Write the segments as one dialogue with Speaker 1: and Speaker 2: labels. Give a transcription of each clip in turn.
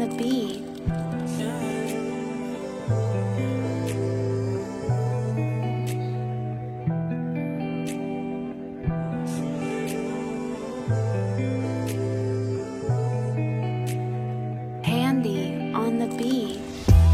Speaker 1: on the beat. Handy on the beat.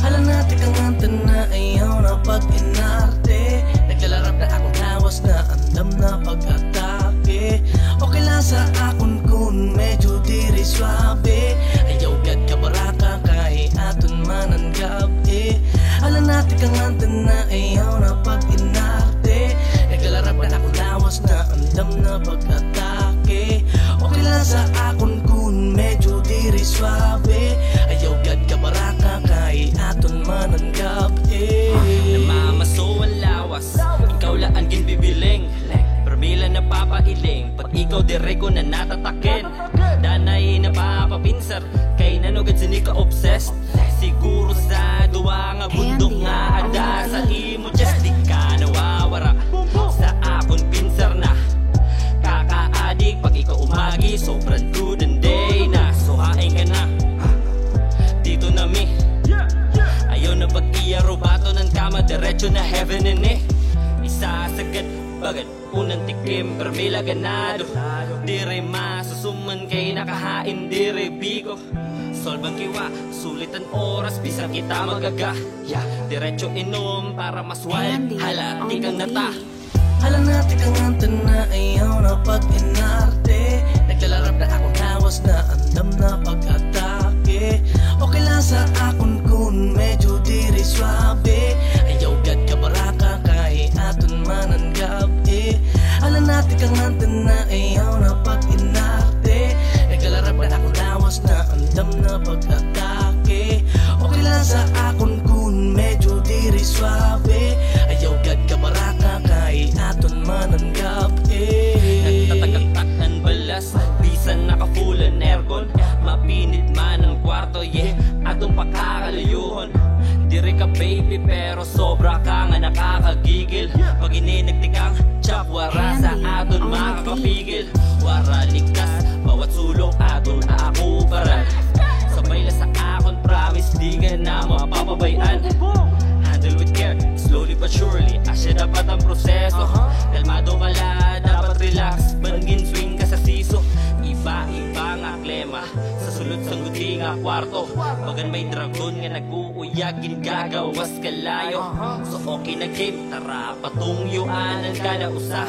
Speaker 2: Hala natin ang anta na ayaw na pag-inarte. Naglalarap na akong lawas na andam na pag-atake. Okay lang sa akon kun medyo diri swabe. Ayaw gad ka baraka kay aton manan gabi. Hala natin ang anta na ayaw na pag-inarte. Naglalarap na akong lawas na andam na pag-atake. Okay lang sa akon kun medyo diri swabe. Ayaw gad ka baraka kay aton manan gabi.
Speaker 3: Namamaso ang lawas, ikaw laan ginbibiling. Permila na papailing, pag ikaw direko na natatakin. Danay na papapinsar, kay nanugad sini ka obsessed. Siguro sa duwa nga bundok nga ada sa imo just di ka nawawara. Sa akon pinsar na kakaadik, pag ikaw umagi sobrang good and day na. So haing ka na dito na mi. Ayaw na pag-iyaro bato ng kama, diretso na heaven and eh. Isasagad bagad unang tikim, permila ganado. Dire masusuman kay nakahain, dire bigo. Solbang kiwa, sulit ang oras, bisang kita magaga. Diretso inom para mas wild, halati kang nata.
Speaker 2: Hala natin ang anta na ayaw na pag-inarte. Naglalarap na akong lawas na andam na pag-atake. Okay lang sa akon kun medyo diri swabe. Ayaw gad ka baraka kay aton manan gabi. Hala natin ang anta na ayaw na pag-inarte. Naglalarap na akong lawas na andam na pag-atake. Okay lang sa akon kun medyo diri swabe. Ayaw gad ka baraka kay aton manan gabi.
Speaker 3: Nagtatagagtak ang balas, bisan naka-fullan aircon. Mapinit man ang kwarto, atong pakakalayuhon. Dire ka baby pero sobra ka nga nakakagigil. Pag ininagtikang tsak, wara sa aton makakapigil. Wara likas, bawat sulok aton aakuparan. Sabay la sa akon, promise di ka na mapapabayan. Handle with care, slowly but surely, asya dapat ang proseso. Kalmado ka la, dapat relax, bangin swing ka sa siso. Iba-iba nga klema, sa sulod sang guti nga kwarto. Bagan may dragon nga nag-uuyagin, gagawas kalayo. So okay na game, tara patungyuanan ka na usa.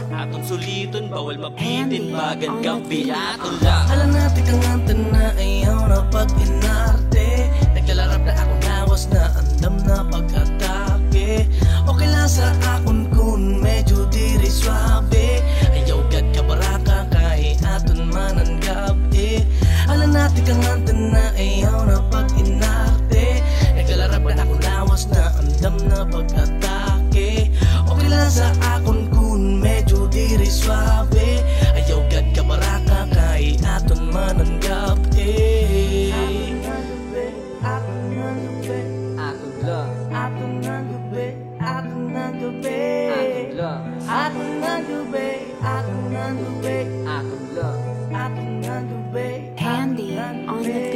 Speaker 3: Aton suliton, bawal mabitin, bagan gabi aton lang.
Speaker 2: Hala natin ang anta na ayaw na pag-inarte. Naglalarap na akong lawas na andam na pag-atake. Okay lang sa akon kun medyo diri swabe. Ayaw gad ka baraka kay aton manan gabi. Hala natin ang anta na ayaw na pag-inarte. Naglalarap na akong lawas na andam na pag-atake. Okay lang sa akon kun medyo diri swabe. Ayaw gad ka baraka kay aton manan gabi.
Speaker 3: Aton lang,
Speaker 2: Aton ang gabi, aton ang gabi.
Speaker 3: aton lang,
Speaker 2: Aton ang gabi, aton ang gabi.
Speaker 3: aton lang.
Speaker 2: Aton ang gabi.
Speaker 1: Handy on the